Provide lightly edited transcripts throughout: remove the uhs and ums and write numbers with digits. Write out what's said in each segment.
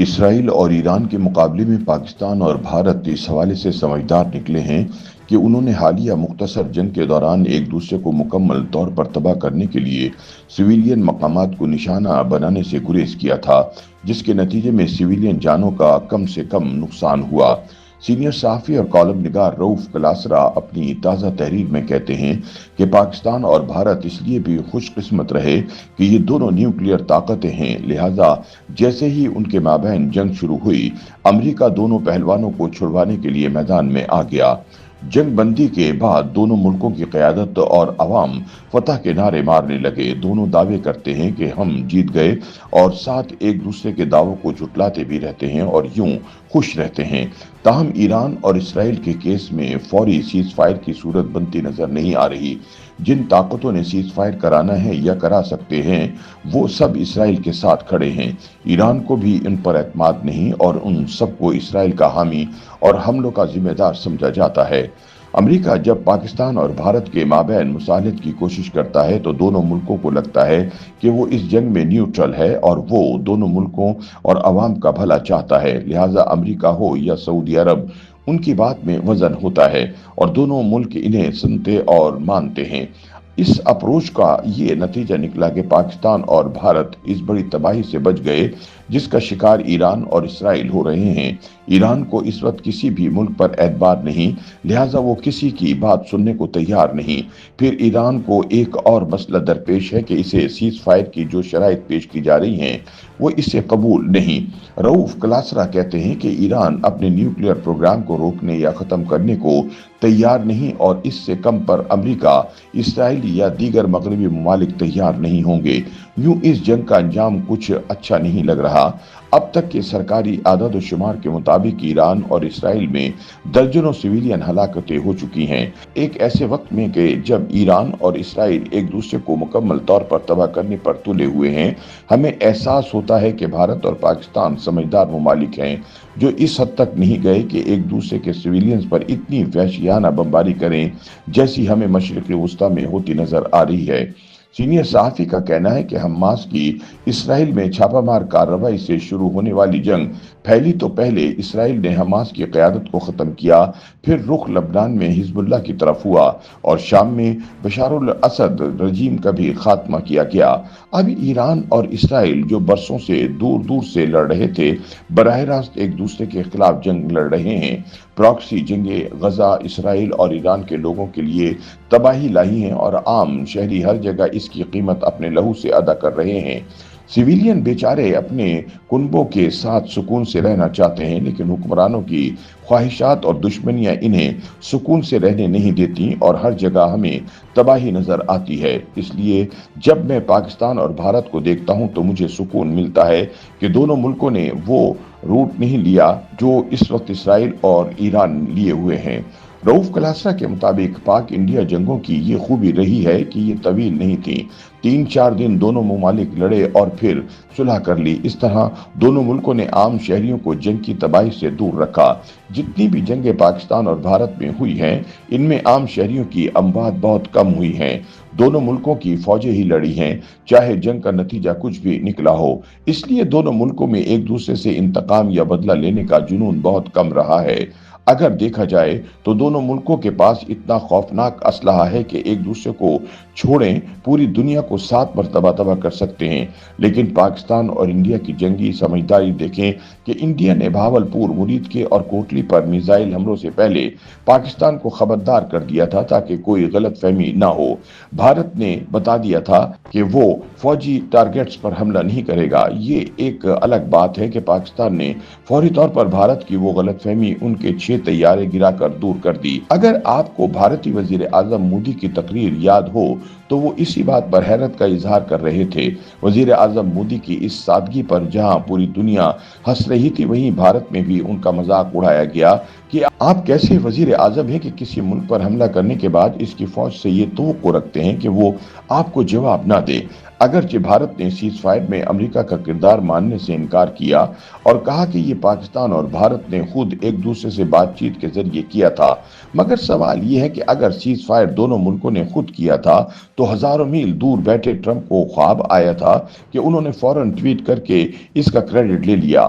اسرائیل اور ایران کے مقابلے میں پاکستان اور بھارت اس حوالے سے سمجھدار نکلے ہیں کہ انہوں نے حالیہ مختصر جنگ کے دوران ایک دوسرے کو مکمل طور پر تباہ کرنے کے لیے سویلین مقامات کو نشانہ بنانے سے گریز کیا تھا، جس کے نتیجے میں سویلین جانوں کا کم سے کم نقصان ہوا۔ سینئر صحافی اور کالم نگار رؤف کلاسرا اپنی تازہ تحریر میں کہتے ہیں کہ پاکستان اور بھارت اس لیے بھی خوش قسمت رہے کہ یہ دونوں نیوکلیئر طاقتیں ہیں، لہٰذا جیسے ہی ان کے مابین جنگ شروع ہوئی، امریکہ دونوں پہلوانوں کو چھڑوانے کے لیے میدان میں آ گیا۔ جنگ بندی کے بعد دونوں ملکوں کی قیادت اور عوام فتح کے نعرے مارنے لگے۔ دونوں دعوے کرتے ہیں کہ ہم جیت گئے اور ساتھ ایک دوسرے کے دعووں کو جھٹلاتے بھی رہتے ہیں اور یوں خوش رہتے ہیں۔ تاہم ایران اور اسرائیل کے کیس میں فوری سیز فائر کی صورت بنتی نظر نہیں آ رہی۔ جن طاقتوں نے سیز فائر کرانا ہے یا کرا سکتے ہیں، وہ سب اسرائیل کے ساتھ کھڑے ہیں۔ ایران کو بھی ان پر اعتماد نہیں اور ان سب کو اسرائیل کا حامی اور حملوں کا ذمہ دار سمجھا جاتا ہے۔ امریکہ جب پاکستان اور بھارت کے مابین مصالحت کی کوشش کرتا ہے تو دونوں ملکوں کو لگتا ہے کہ وہ اس جنگ میں نیوٹرل ہے اور وہ دونوں ملکوں اور عوام کا بھلا چاہتا ہے، لہٰذا امریکہ ہو یا سعودی عرب، ان کی بات میں وزن ہوتا ہے اور دونوں ملک انہیں سنتے اور مانتے ہیں۔ اس اپروچ کا یہ نتیجہ نکلا کہ پاکستان اور بھارت اس بڑی تباہی سے بچ گئے جس کا شکار ایران اور اسرائیل ہو رہے ہیں۔ ایران کو اس وقت کسی بھی ملک پر اعتبار نہیں، لہٰذا وہ کسی کی بات سننے کو تیار نہیں۔ پھر ایران کو ایک اور مسئلہ درپیش ہے کہ اسے سیز فائر کی جو شرائط پیش کی جا رہی ہیں وہ اسے قبول نہیں۔ رؤف کلاسرا کہتے ہیں کہ ایران اپنے نیوکلیئر پروگرام کو روکنے یا ختم کرنے کو تیار نہیں اور اس سے کم پر امریکہ، اسرائیل یا دیگر مغربی ممالک تیار نہیں ہوں گے۔ یوں اس جنگ کا انجام کچھ اچھا نہیں لگ رہا۔ اب تک کے سرکاری اعداد و شمار کے مطابق ایران اور اسرائیل میں درجنوں سویلین ہلاکتیں ہو چکی ہیں۔ ایک ایسے وقت میں کہ جب ایران اور اسرائیل ایک دوسرے کو مکمل طور پر تباہ کرنے پر تلے ہوئے ہیں، ہمیں احساس ہوتا ہے کہ بھارت اور پاکستان سمجھدار ممالک ہیں جو اس حد تک نہیں گئے کہ ایک دوسرے کے سویلینز پر اتنی وحشیانہ بمباری کریں جیسی ہمیں مشرق وسطیٰ میں ہوتی نظر آ رہی ہے۔ سینئر صحافی کا کہنا ہے کہ حماس کی اسرائیل میں چھاپہ مار کارروائی سے شروع ہونے والی جنگ پھیلی تو پہلے اسرائیل نے حماس کی قیادت کو ختم کیا، پھر رخ لبنان میں حزب اللہ کی طرف ہوا اور شام میں بشار الاسد رجیم کا بھی خاتمہ کیا گیا۔ اب ایران اور اسرائیل جو برسوں سے دور دور سے لڑ رہے تھے، براہ راست ایک دوسرے کے خلاف جنگ لڑ رہے ہیں۔ پراکسی جنگیں غزہ، اسرائیل اور ایران کے لوگوں کے لیے تباہی لائی ہیں اور عام شہری ہر جگہ اس کی قیمت اپنے لہو سے ادا کر رہے ہیں۔ سویلین بیچارے اپنے کنبوں کے ساتھ سکون سے رہنا چاہتے ہیں، لیکن حکمرانوں کی خواہشات اور دشمنیاں انہیں سکون سے رہنے نہیں دیتی اور ہر جگہ ہمیں تباہی نظر آتی ہے۔ اس لیے جب میں پاکستان اور بھارت کو دیکھتا ہوں تو مجھے سکون ملتا ہے کہ دونوں ملکوں نے وہ روٹ نہیں لیا جو اس وقت اسرائیل اور ایران لیے ہوئے ہیں۔ رؤف کلاسرا کے مطابق پاک انڈیا جنگوں کی یہ خوبی رہی ہے کہ یہ طویل نہیں تھی۔ 3-4 دن دونوں ممالک لڑے اور پھر صلح کر لی۔ اس طرح دونوں ملکوں نے عام شہریوں کو جنگ کی تباہی سے دور رکھا۔ جتنی بھی جنگیں پاکستان اور بھارت میں ہوئی ہیں، ان میں عام شہریوں کی اموات بہت کم ہوئی ہیں۔ دونوں ملکوں کی فوجیں ہی لڑی ہیں، چاہے جنگ کا نتیجہ کچھ بھی نکلا ہو۔ اس لیے دونوں ملکوں میں ایک دوسرے سے انتقام یا بدلہ لینے کا جنون بہت کم رہا ہے۔ اگر دیکھا جائے تو دونوں ملکوں کے پاس اتنا خوفناک اسلحہ ہے کہ ایک دوسرے کو چھوڑیں پوری دنیا کو 7 مرتبہ تباہ کر سکتے ہیں۔ لیکن پاکستان اور انڈیا کی جنگی سمجھداری دیکھیں کہ انڈیا نے بھاولپور، مرید کے اور کوٹلی پر میزائل حملوں سے پہلے پاکستان کو خبردار کر دیا تھا تاکہ کوئی غلط فہمی نہ ہو۔ بھارت نے بتا دیا تھا کہ وہ فوجی ٹارگٹس پر حملہ نہیں کرے گا۔ یہ ایک الگ بات ہے کہ پاکستان نے فوری طور پر بھارت کی وہ غلط فہمی ان کے 6 طیارے گرا کر دور کر دی۔ اگر آپ کو بھارتی وزیر اعظم مودی کی تقریر یاد ہو تو وہ اسی بات پر حیرت کا اظہار کر رہے تھے۔ وزیر اعظم مودی کی اس سادگی پر جہاں پوری دنیا ہنس رہی تھی، وہیں بھارت میں بھی ان کا مذاق اڑایا گیا کہ آپ کیسے وزیر اعظم ہیں کہ کسی ملک پر حملہ کرنے کے بعد اس کی فوج سے یہ توقع رکھتے ہیں کہ وہ آپ کو جواب نہ دے۔ اگرچہ بھارت نے سیز فائر میں امریکہ کا کردار ماننے سے انکار کیا اور کہا کہ یہ پاکستان اور بھارت نے خود ایک دوسرے سے بات چیت کے ذریعے کیا تھا، مگر سوال یہ ہے کہ اگر سیز فائر دونوں ملکوں نے خود کیا تھا تو ہزاروں میل دور بیٹھے ٹرمپ کو خواب آیا تھا کہ انہوں نے فوراً ٹویٹ کر کے اس کا کریڈٹ لے لیا۔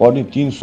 350